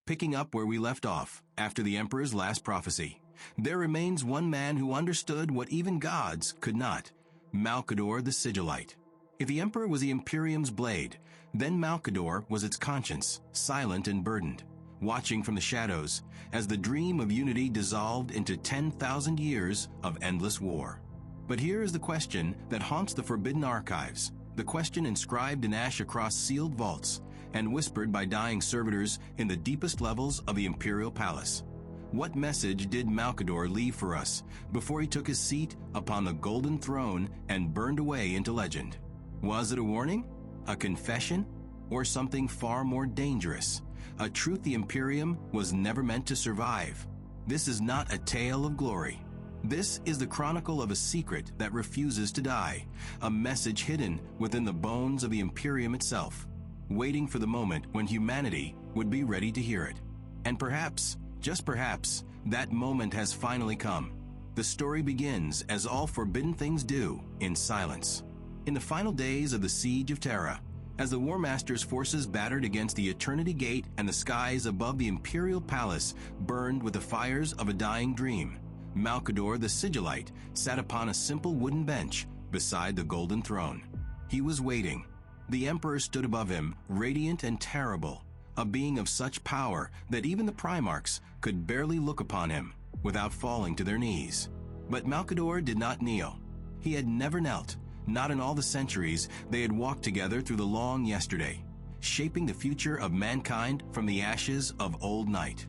Picking up where we left off, after the Emperor's last prophecy, there remains one man who understood what even gods could not, Malcador the Sigillite. If the Emperor was the Imperium's blade, then Malcador was its conscience, silent and burdened, watching from the shadows as the dream of unity dissolved into 10,000 years of endless war. But here is the question that haunts the Forbidden Archives, the question inscribed in ash across sealed vaults and whispered by dying servitors in the deepest levels of the Imperial Palace. What message did Malcador leave for us before he took his seat upon the golden throne and burned away into legend? Was it a warning, a confession, or something far more dangerous, a truth the Imperium was never meant to survive? This is not a tale of glory. This is the chronicle of a secret that refuses to die, a message hidden within the bones of the Imperium itself, waiting for the moment when humanity would be ready to hear it. And perhaps, just perhaps, that moment has finally come. The story begins, as all forbidden things do, in silence. In the final days of the Siege of Terra, as the War Master's forces battered against the Eternity Gate and the skies above the Imperial Palace burned with the fires of a dying dream, Malcador the Sigillite sat upon a simple wooden bench beside the golden throne. He was waiting. The Emperor stood above him, radiant and terrible, a being of such power that even the Primarchs could barely look upon him without falling to their knees. But Malcador did not kneel. He had never knelt, not in all the centuries they had walked together through the long yesterday, shaping the future of mankind from the ashes of old night.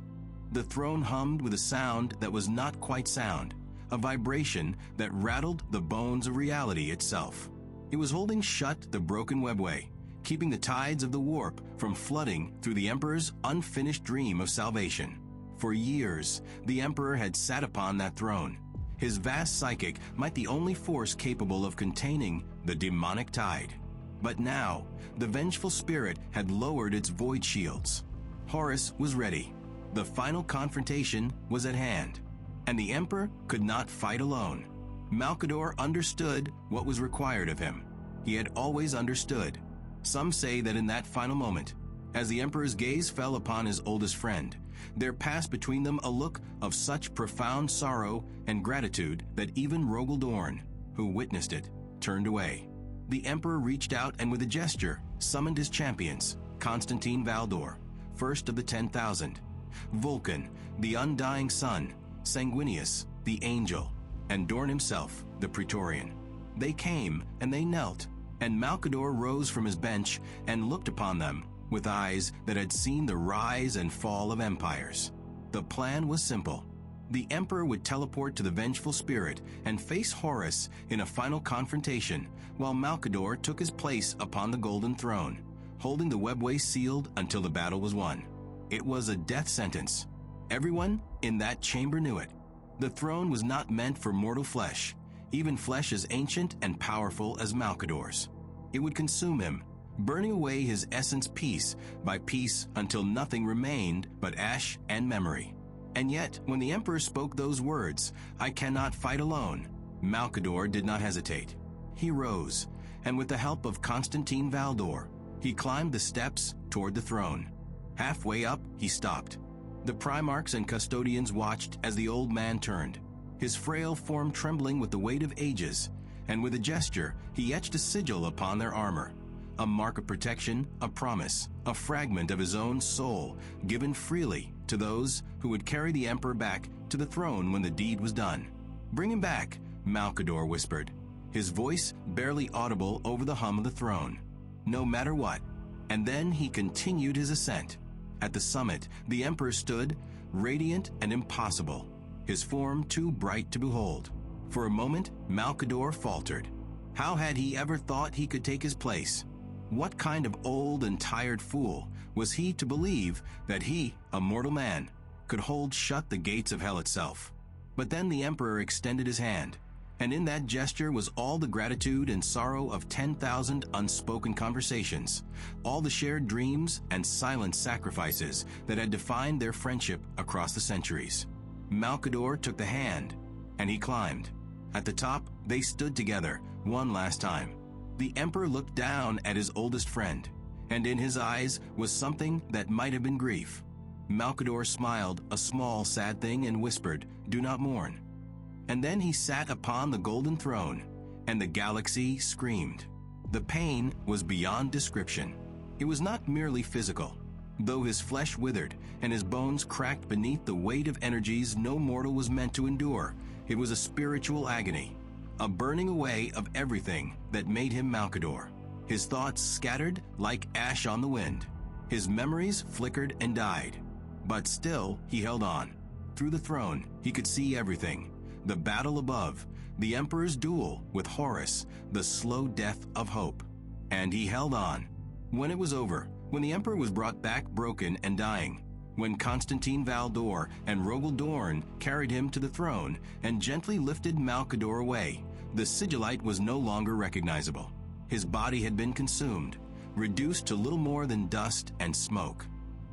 The throne hummed with a sound that was not quite sound, a vibration that rattled the bones of reality itself. It was holding shut the broken webway, keeping the tides of the warp from flooding through the Emperor's unfinished dream of salvation. For years, the Emperor had sat upon that throne. His vast psychic might the only force capable of containing the demonic tide. But now, the vengeful spirit had lowered its void shields. Horus was ready. The final confrontation was at hand, and the Emperor could not fight alone. Malcador understood what was required of him. He had always understood. Some say that in that final moment, as the Emperor's gaze fell upon his oldest friend, there passed between them a look of such profound sorrow and gratitude that even Rogel Dorn, who witnessed it, turned away. The Emperor reached out and with a gesture summoned his champions, Constantine Valdor, first of the 10,000, Vulcan, the undying sun, Sanguinius, the angel, and Dorn himself, the Praetorian. They came and they knelt, and Malcador rose from his bench and looked upon them with eyes that had seen the rise and fall of empires. The plan was simple. The Emperor would teleport to the vengeful spirit and face Horus in a final confrontation, while Malcador took his place upon the golden throne, holding the webway sealed until the battle was won. It was a death sentence. Everyone in that chamber knew it. The throne was not meant for mortal flesh, even flesh as ancient and powerful as Malcador's. It would consume him, burning away his essence piece by piece until nothing remained but ash and memory. And yet, when the Emperor spoke those words, "I cannot fight alone," Malcador did not hesitate. He rose, and with the help of Constantine Valdor, he climbed the steps toward the throne. Halfway up, he stopped. The Primarchs and Custodians watched as the old man turned, his frail form trembling with the weight of ages, and with a gesture, he etched a sigil upon their armor, a mark of protection, a promise, a fragment of his own soul, given freely to those who would carry the Emperor back to the throne when the deed was done. "Bring him back," Malcador whispered, his voice barely audible over the hum of the throne. "No matter what." And then he continued his ascent. At the summit, the Emperor stood, radiant and impossible, his form too bright to behold. For a moment, Malcador faltered. How had he ever thought he could take his place? What kind of old and tired fool was he to believe that he, a mortal man, could hold shut the gates of hell itself? But then the Emperor extended his hand, and in that gesture was all the gratitude and sorrow of 10,000 unspoken conversations, all the shared dreams and silent sacrifices that had defined their friendship across the centuries. Malcador took the hand, and he climbed. At the top, they stood together one last time. The Emperor looked down at his oldest friend, and in his eyes was something that might have been grief. Malcador smiled, a small, sad thing, and whispered, "Do not mourn." And then he sat upon the golden throne, and the galaxy screamed. The pain was beyond description. It was not merely physical. Though his flesh withered and his bones cracked beneath the weight of energies no mortal was meant to endure, it was a spiritual agony, a burning away of everything that made him Malcador. His thoughts scattered like ash on the wind. His memories flickered and died. But still, he held on. Through the throne, he could see everything. The battle above, the Emperor's duel with Horus, the slow death of hope. And he held on. When it was over, when the Emperor was brought back broken and dying, when Constantine Valdor and Rogel Dorn carried him to the throne and gently lifted Malcador away, the Sigilite was no longer recognizable. His body had been consumed, reduced to little more than dust and smoke.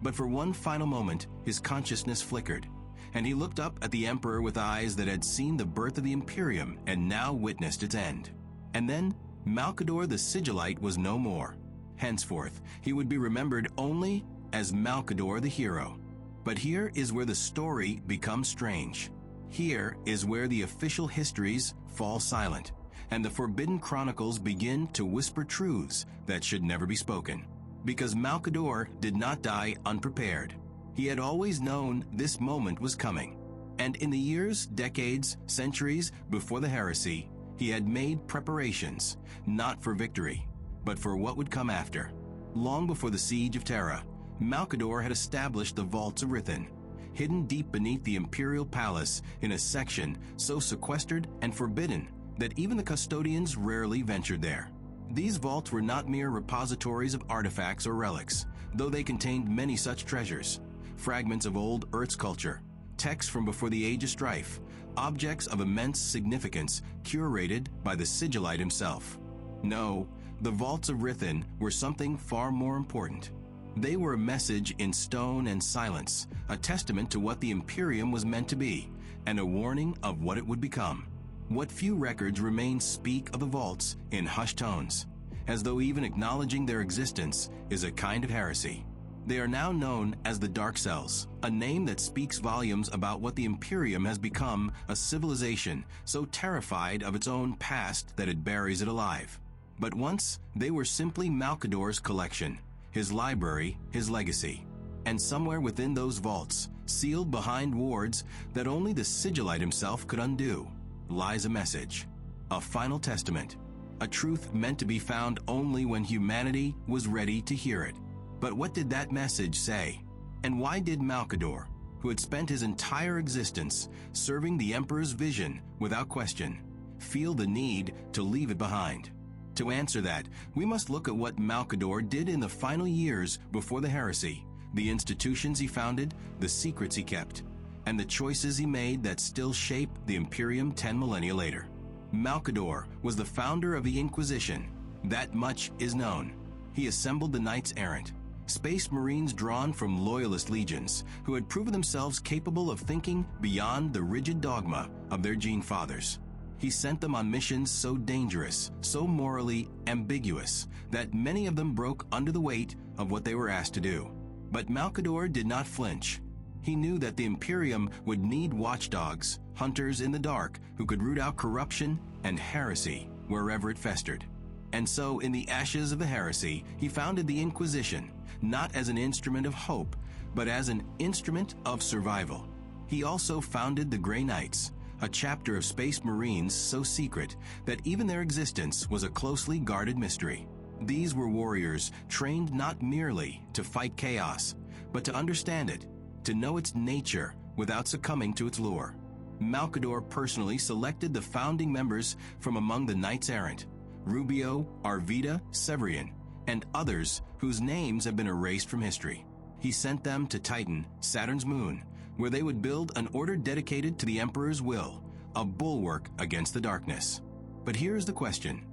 But for one final moment, his consciousness flickered, and he looked up at the Emperor with eyes that had seen the birth of the Imperium and now witnessed its end. And then, Malcador the Sigillite was no more. Henceforth, he would be remembered only as Malcador the Hero. But here is where the story becomes strange. Here is where the official histories fall silent, and the forbidden chronicles begin to whisper truths that should never be spoken. Because Malcador did not die unprepared. He had always known this moment was coming. And in the years, decades, centuries before the heresy, he had made preparations, not for victory, but for what would come after. Long before the siege of Terra, Malcador had established the vaults of Rythan, hidden deep beneath the imperial palace in a section so sequestered and forbidden that even the custodians rarely ventured there. These vaults were not mere repositories of artifacts or relics, though they contained many such treasures. Fragments of old Earth's culture, texts from before the Age of Strife, objects of immense significance curated by the Sigilite himself. No, the vaults of Rythan were something far more important. They were a message in stone and silence, a testament to what the Imperium was meant to be, and a warning of what it would become. What few records remain speak of the vaults in hushed tones, as though even acknowledging their existence is a kind of heresy. They are now known as the Dark Cells, a name that speaks volumes about what the Imperium has become, a civilization so terrified of its own past that it buries it alive. But once, they were simply Malcador's collection, his library, his legacy. And somewhere within those vaults, sealed behind wards that only the Sigilite himself could undo, lies a message, a final testament, a truth meant to be found only when humanity was ready to hear it. But what did that message say? And why did Malcador, who had spent his entire existence serving the Emperor's vision without question, feel the need to leave it behind? To answer that, we must look at what Malcador did in the final years before the heresy, the institutions he founded, the secrets he kept, and the choices he made that still shape the Imperium 10 millennia later. Malcador was the founder of the Inquisition. That much is known. He assembled the Knights Errant, Space Marines drawn from loyalist legions who had proven themselves capable of thinking beyond the rigid dogma of their gene fathers. He sent them on missions so dangerous, so morally ambiguous, that many of them broke under the weight of what they were asked to do. But Malcador did not flinch. He knew that the Imperium would need watchdogs, hunters in the dark who could root out corruption and heresy wherever it festered. And so, in the ashes of the heresy, he founded the Inquisition, not as an instrument of hope, but as an instrument of survival. He also founded the Grey Knights, a chapter of Space Marines so secret that even their existence was a closely guarded mystery. These were warriors trained not merely to fight chaos, but to understand it, to know its nature without succumbing to its lure. Malcador personally selected the founding members from among the Knights Errant, Rubio, Arvida, Severian, and others whose names have been erased from history. He sent them to Titan, Saturn's moon, where they would build an order dedicated to the Emperor's will, a bulwark against the darkness. But here's the question.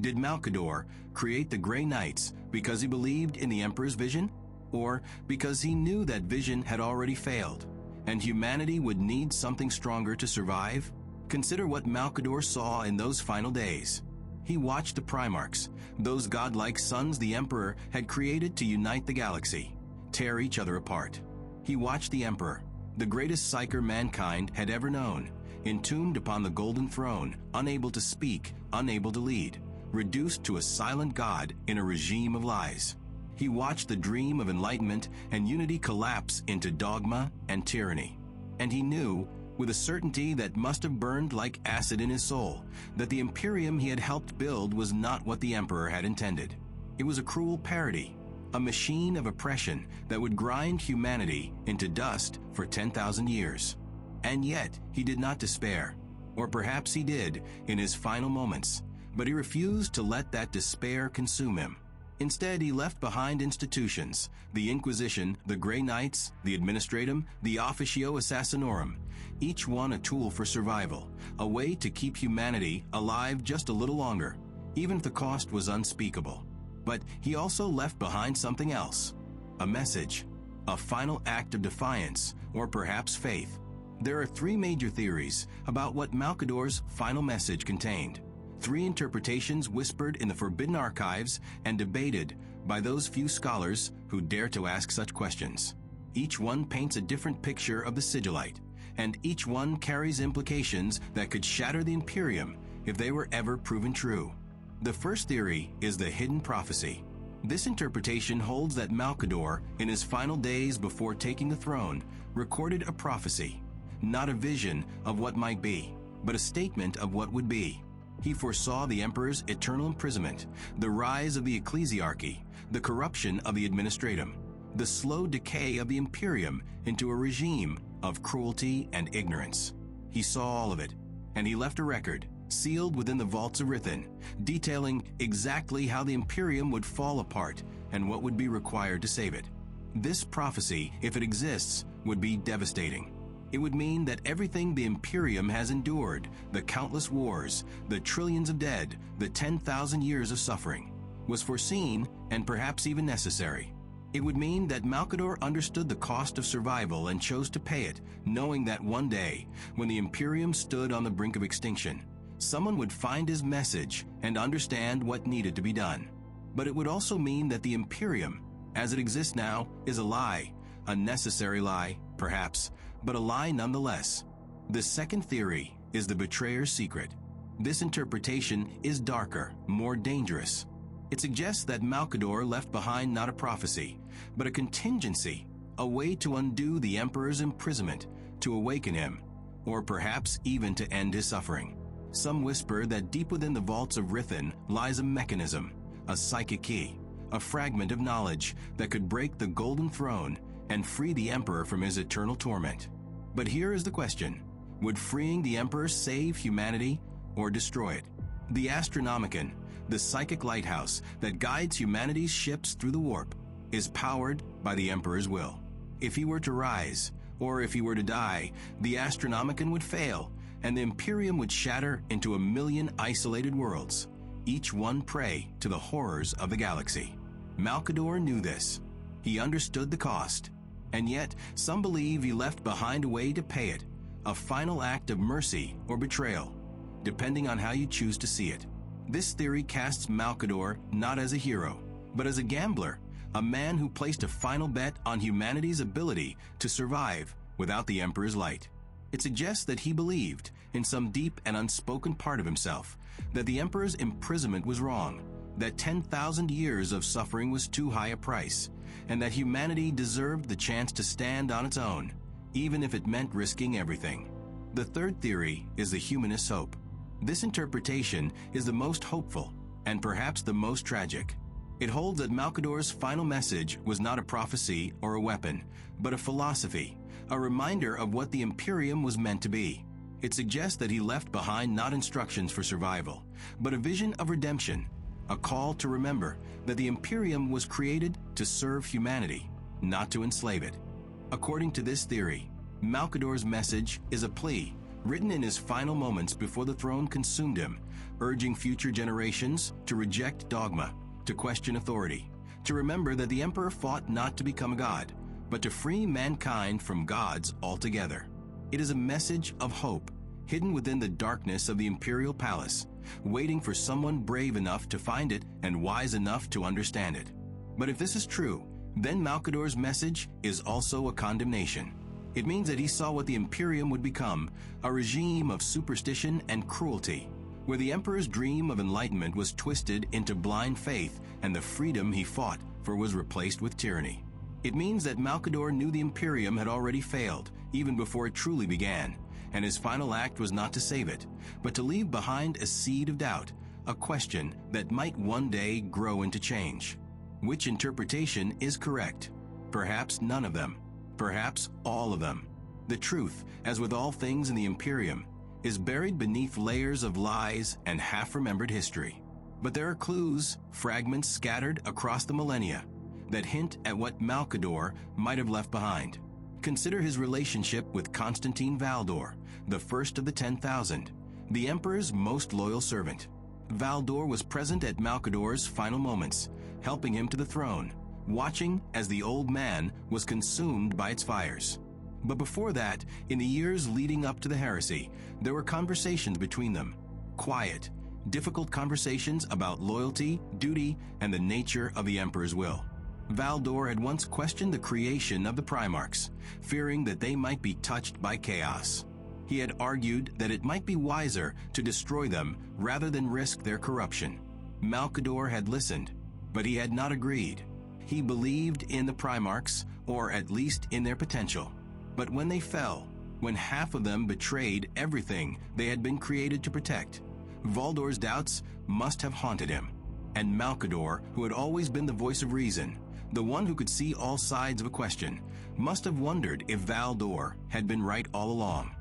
Did Malcador create the Grey Knights because he believed in the Emperor's vision? Or because he knew that vision had already failed, and humanity would need something stronger to survive? Consider what Malcador saw in those final days. He watched the Primarchs, those godlike sons the Emperor had created to unite the galaxy, tear each other apart. He watched the Emperor, the greatest psyker mankind had ever known, entombed upon the golden throne, unable to speak, unable to lead, reduced to a silent god in a regime of lies. He watched the dream of enlightenment and unity collapse into dogma and tyranny. And he knew, with a certainty that must have burned like acid in his soul, that the Imperium he had helped build was not what the Emperor had intended. It was a cruel parody, a machine of oppression that would grind humanity into dust for 10,000 years. And yet, he did not despair. Or perhaps he did in his final moments, but he refused to let that despair consume him. Instead, he left behind institutions, the Inquisition, the Grey Knights, the Administratum, the Officio Assassinorum, each one a tool for survival, a way to keep humanity alive just a little longer, even if the cost was unspeakable. But he also left behind something else, a message, a final act of defiance, or perhaps faith. There are three major theories about what Malcador's final message contained. Three interpretations whispered in the forbidden archives and debated by those few scholars who dare to ask such questions. Each one paints a different picture of the Sigilite, and each one carries implications that could shatter the Imperium if they were ever proven true. The first theory is the hidden prophecy. This interpretation holds that Malcador, in his final days before taking the throne, recorded a prophecy, not a vision of what might be, but a statement of what would be. He foresaw the Emperor's eternal imprisonment, the rise of the ecclesiarchy, the corruption of the administratum, the slow decay of the Imperium into a regime of cruelty and ignorance. He saw all of it, and he left a record, sealed within the vaults of Rythan, detailing exactly how the Imperium would fall apart and what would be required to save it. This prophecy, if it exists, would be devastating. It would mean that everything the Imperium has endured, the countless wars, the trillions of dead, the 10,000 years of suffering, was foreseen and perhaps even necessary. It would mean that Malcador understood the cost of survival and chose to pay it, knowing that one day, when the Imperium stood on the brink of extinction, someone would find his message and understand what needed to be done. But it would also mean that the Imperium, as it exists now, is a lie, a necessary lie, perhaps, but a lie nonetheless. The second theory is the betrayer's secret. This interpretation is darker, more dangerous. It suggests that Malcador left behind not a prophecy, but a contingency, a way to undo the Emperor's imprisonment, to awaken him, or perhaps even to end his suffering. Some whisper that deep within the vaults of Rythan lies a mechanism, a psychic key, a fragment of knowledge that could break the golden throne and free the Emperor from his eternal torment. But here is the question: would freeing the Emperor save humanity or destroy it? The Astronomicon, the psychic lighthouse that guides humanity's ships through the warp, is powered by the Emperor's will. If he were to rise, or if he were to die, the Astronomicon would fail, and the Imperium would shatter into 1,000,000 isolated worlds, each one prey to the horrors of the galaxy. Malcador knew this. He understood the cost. And yet, some believe he left behind a way to pay it, a final act of mercy or betrayal, depending on how you choose to see it. This theory casts Malcador not as a hero, but as a gambler, a man who placed a final bet on humanity's ability to survive without the Emperor's light. It suggests that he believed, in some deep and unspoken part of himself, that the Emperor's imprisonment was wrong, that 10,000 years of suffering was too high a price, and that humanity deserved the chance to stand on its own, even if it meant risking everything. The third theory is the humanist's hope. This interpretation is the most hopeful, and perhaps the most tragic. It holds that Malcador's final message was not a prophecy or a weapon, but a philosophy, a reminder of what the Imperium was meant to be. It suggests that he left behind not instructions for survival, but a vision of redemption, a call to remember that the Imperium was created to serve humanity, not to enslave it. According to this theory, Malcador's message is a plea written in his final moments before the throne consumed him, urging future generations to reject dogma, to question authority, to remember that the Emperor fought not to become a god, but to free mankind from gods altogether. It is a message of hope, hidden within the darkness of the imperial palace, waiting for someone brave enough to find it and wise enough to understand it. But if this is true, Then Malcador's message is also a condemnation. It means that he saw what the Imperium would become, a regime of superstition and cruelty, where the Emperor's dream of enlightenment was twisted into blind faith and the freedom he fought for was replaced with tyranny. It means that Malcador knew the Imperium had already failed, even before it truly began, and his final act was not to save it, but to leave behind a seed of doubt, a question that might one day grow into change. Which interpretation is correct? Perhaps none of them. Perhaps all of them. The truth, as with all things in the Imperium, is buried beneath layers of lies and half-remembered history. But there are clues, fragments scattered across the millennia, that hint at what Malcador might have left behind. Consider his relationship with Constantine Valdor, the first of the 10,000, the Emperor's most loyal servant. Valdor was present at Malcador's final moments, helping him to the throne, watching as the old man was consumed by its fires. But before that, in the years leading up to the Heresy, there were conversations between them. Quiet, difficult conversations about loyalty, duty, and the nature of the Emperor's will. Valdor had once questioned the creation of the Primarchs, fearing that they might be touched by chaos. He had argued that it might be wiser to destroy them rather than risk their corruption. Malcador had listened, but he had not agreed. He believed in the Primarchs, or at least in their potential. But when they fell, when half of them betrayed everything they had been created to protect, Valdor's doubts must have haunted him. And Malcador, who had always been the voice of reason, the one who could see all sides of a question, must have wondered if Valdor had been right all along.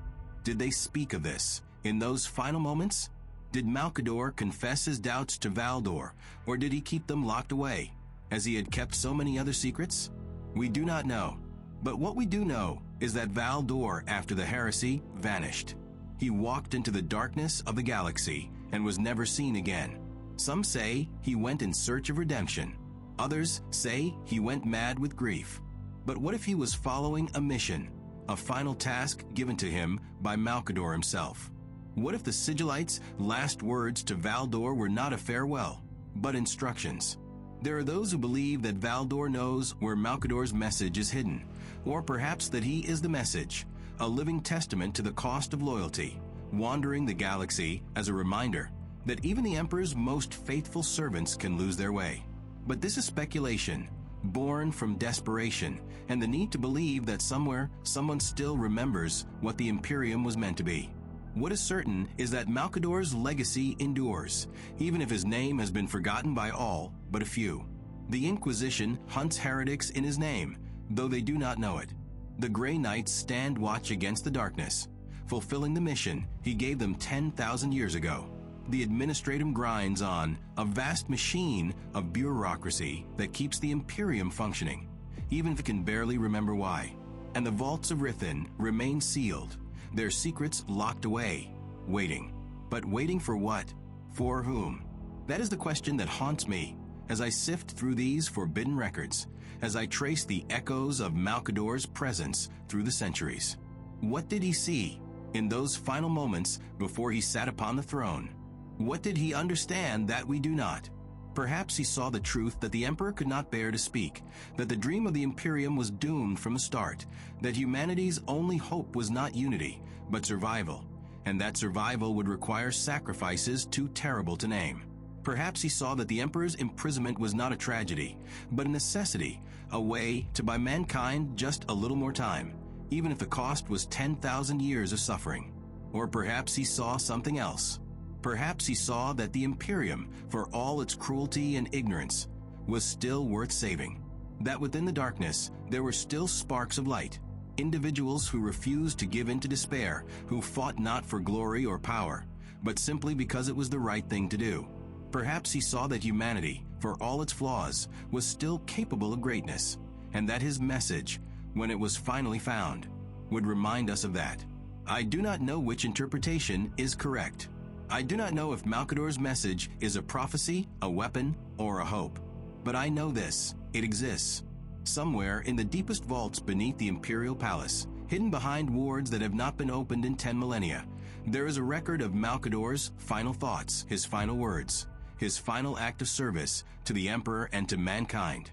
Did they speak of this in those final moments? Did Malcador confess his doubts to Valdor, or did he keep them locked away, as he had kept so many other secrets? We do not know. But what we do know is that Valdor, after the Heresy, vanished. He walked into the darkness of the galaxy and was never seen again. Some say he went in search of redemption. Others say he went mad with grief. But what if he was following a mission, a final task given to him by Malcador himself? What if the Sigilites' last words to Valdor were not a farewell, but instructions? There are those who believe that Valdor knows where Malcador's message is hidden, or perhaps that he is the message, a living testament to the cost of loyalty, wandering the galaxy as a reminder that even the Emperor's most faithful servants can lose their way. But this is speculation, born from desperation and the need to believe that somewhere someone still remembers what the Imperium was meant to be. What is certain is that Malcador's legacy endures, even if his name has been forgotten by all but a few. The Inquisition hunts heretics in his name, though they do not know it. The Grey Knights stand watch against the darkness, fulfilling the mission he gave them 10,000 years ago. The administratum grinds on, a vast machine of bureaucracy that keeps the Imperium functioning, even if it can barely remember why. And the vaults of Rythan remain sealed, their secrets locked away, waiting. But waiting for what? For whom? That is the question that haunts me as I sift through these forbidden records, as I trace the echoes of Malcador's presence through the centuries. What did he see in those final moments before he sat upon the throne? What did he understand that we do not? Perhaps he saw the truth that the Emperor could not bear to speak, that the dream of the Imperium was doomed from the start, that humanity's only hope was not unity, but survival, and that survival would require sacrifices too terrible to name. Perhaps he saw that the Emperor's imprisonment was not a tragedy, but a necessity, a way to buy mankind just a little more time, even if the cost was 10,000 years of suffering. Or perhaps he saw something else. Perhaps he saw that the Imperium, for all its cruelty and ignorance, was still worth saving. That within the darkness, there were still sparks of light, individuals who refused to give in to despair, who fought not for glory or power, but simply because it was the right thing to do. Perhaps he saw that humanity, for all its flaws, was still capable of greatness, and that his message, when it was finally found, would remind us of that. I do not know which interpretation is correct. I do not know if Malcador's message is a prophecy, a weapon, or a hope. But I know this: it exists. Somewhere in the deepest vaults beneath the Imperial Palace, hidden behind wards that have not been opened in 10 millennia, there is a record of Malcador's final thoughts, his final words, his final act of service to the Emperor and to mankind.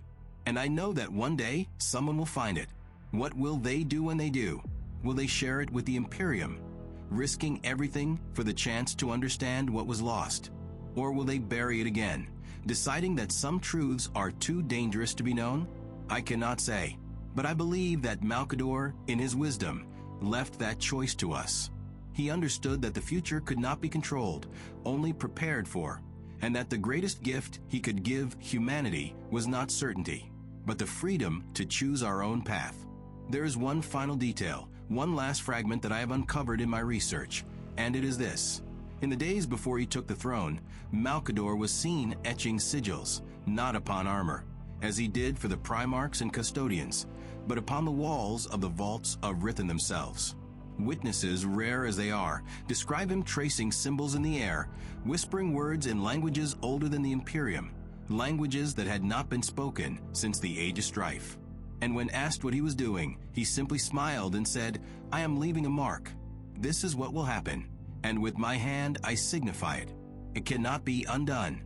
And I know that one day someone will find it. What will they do when they do? Will they share it with the Imperium, risking everything for the chance to understand what was lost? Or will they bury it again, deciding that some truths are too dangerous to be known? I cannot say, but I believe that Malcador, in his wisdom, left that choice to us. He understood that the future could not be controlled, only prepared for, and that the greatest gift he could give humanity was not certainty, but the freedom to choose our own path. There is one final detail, one last fragment that I have uncovered in my research, and it is this. In the days before he took the throne, Malcador was seen etching sigils, not upon armor, as he did for the Primarchs and Custodians, but upon the walls of the vaults of Rythan themselves. Witnesses, rare as they are, describe him tracing symbols in the air, whispering words in languages older than the Imperium, languages that had not been spoken since the Age of Strife. And when asked what he was doing, he simply smiled and said, "I am leaving a mark. This is what will happen, and with my hand I signify it. It cannot be undone."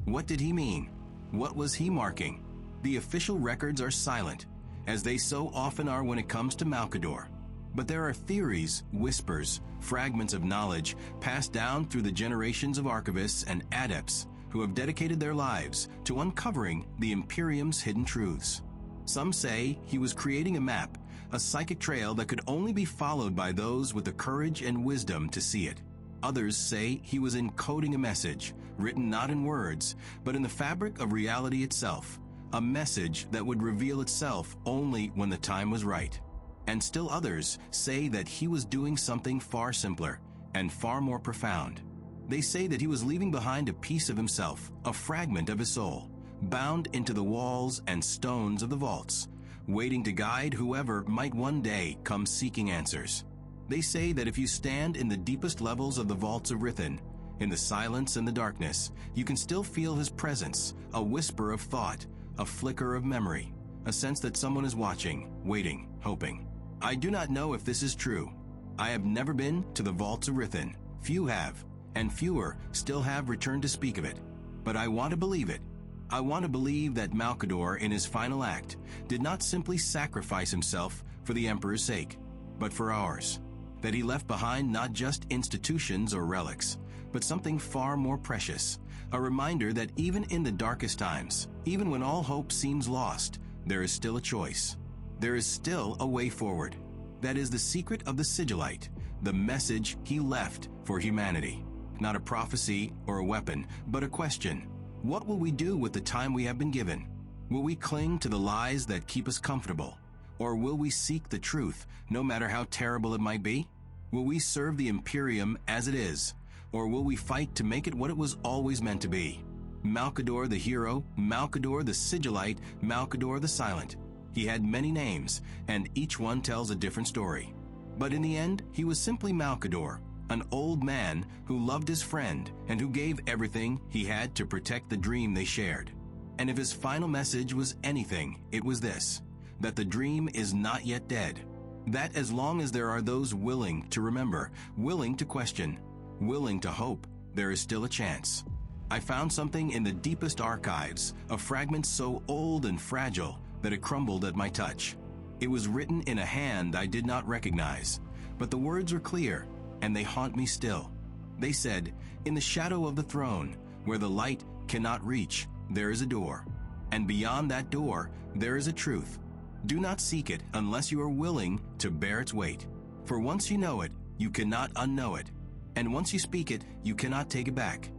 What did he mean? What was he marking? The official records are silent, as they so often are when it comes to Malcador. But there are theories, whispers, fragments of knowledge passed down through the generations of archivists and adepts who have dedicated their lives to uncovering the Imperium's hidden truths. Some say he was creating a map, a psychic trail that could only be followed by those with the courage and wisdom to see it. Others say he was encoding a message, written not in words, but in the fabric of reality itself, a message that would reveal itself only when the time was right. And still others say that he was doing something far simpler and far more profound. They say that he was leaving behind a piece of himself, a fragment of his soul, bound into the walls and stones of the vaults, waiting to guide whoever might one day come seeking answers. They say that if you stand in the deepest levels of the vaults of Rythan, in the silence and the darkness, you can still feel his presence, a whisper of thought, a flicker of memory, a sense that someone is watching, waiting, hoping. I do not know if this is true. I have never been to the vaults of Rythan. Few have, and fewer still have returned to speak of it. But I want to believe it. I want to believe that Malcador, in his final act, did not simply sacrifice himself for the Emperor's sake, but for ours. That he left behind not just institutions or relics, but something far more precious, a reminder that even in the darkest times, even when all hope seems lost, there is still a choice. There is still a way forward. That is the secret of the Sigilite, the message he left for humanity. Not a prophecy or a weapon, but a question. What will we do with the time we have been given? Will we cling to the lies that keep us comfortable? Or will we seek the truth, no matter how terrible it might be? Will we serve the Imperium as it is? Or will we fight to make it what it was always meant to be? Malcador the Hero, Malcador the Sigillite, Malcador the Silent. He had many names, and each one tells a different story. But in the end, he was simply Malcador, an old man who loved his friend and who gave everything he had to protect the dream they shared. And if his final message was anything, it was this: that the dream is not yet dead. That as long as there are those willing to remember, willing to question, willing to hope, there is still a chance. I found something in the deepest archives, a fragment so old and fragile that it crumbled at my touch. It was written in a hand I did not recognize, but the words were clear, and they haunt me still. They said, "In the shadow of the throne, where the light cannot reach, there is a door. And beyond that door, there is a truth. Do not seek it unless you are willing to bear its weight. For once you know it, you cannot unknow it. And once you speak it, you cannot take it back."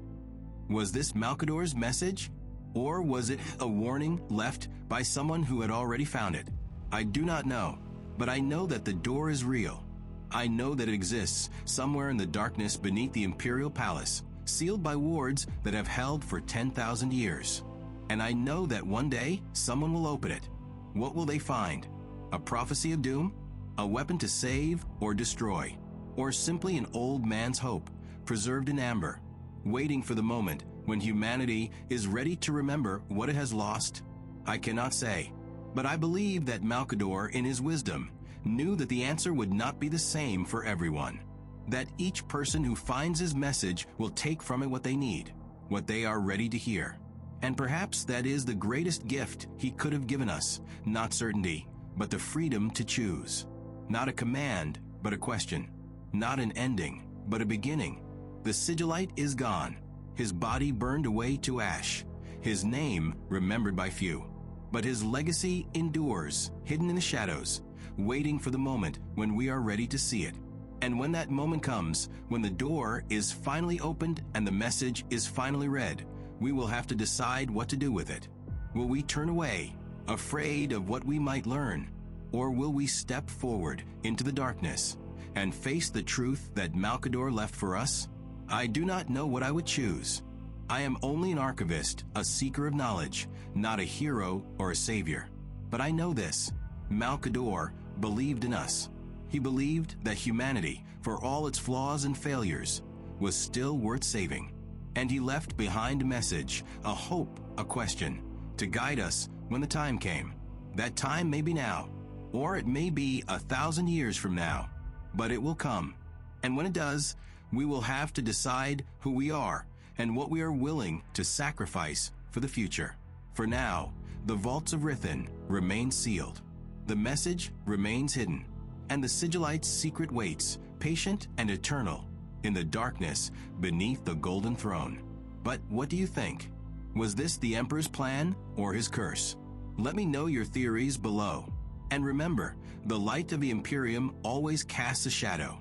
Was this Malcador's message? Or was it a warning left by someone who had already found it? I do not know, but I know that the door is real. I know that it exists somewhere in the darkness beneath the Imperial Palace, sealed by wards that have held for 10,000 years. And I know that one day someone will open it. What will they find? A prophecy of doom? A weapon to save or destroy? Or simply an old man's hope, preserved in amber, waiting for the moment when humanity is ready to remember what it has lost? I cannot say, but I believe that Malcador, in his wisdom, knew that the answer would not be the same for everyone, that each person who finds his message will take from it what they need, what they are ready to hear. And perhaps that is the greatest gift he could have given us, not certainty, but the freedom to choose. Not a command, but a question. Not an ending, but a beginning. The Sigilite is gone, his body burned away to ash, his name remembered by few. But his legacy endures, hidden in the shadows, waiting for the moment when we are ready to see it. And when that moment comes, when the door is finally opened and the message is finally read, we will have to decide what to do with it. Will we turn away, afraid of what we might learn? Or will we step forward into the darkness and face the truth that Malcador left for us? I do not know what I would choose. I am only an archivist, a seeker of knowledge, not a hero or a savior. But I know this: Malcador believed in us. He believed that humanity, for all its flaws and failures, was still worth saving. And he left behind a message, a hope, a question, to guide us when the time came. That time may be now, or it may be 1,000 years from now, but it will come. And when it does, we will have to decide who we are and what we are willing to sacrifice for the future. For now, the vaults of Rythan remain sealed. The message remains hidden, and the Sigilite's secret waits, patient and eternal, in the darkness beneath the golden throne. But what do you think? Was this the Emperor's plan or his curse? Let me know your theories below. And remember, the light of the Imperium always casts a shadow.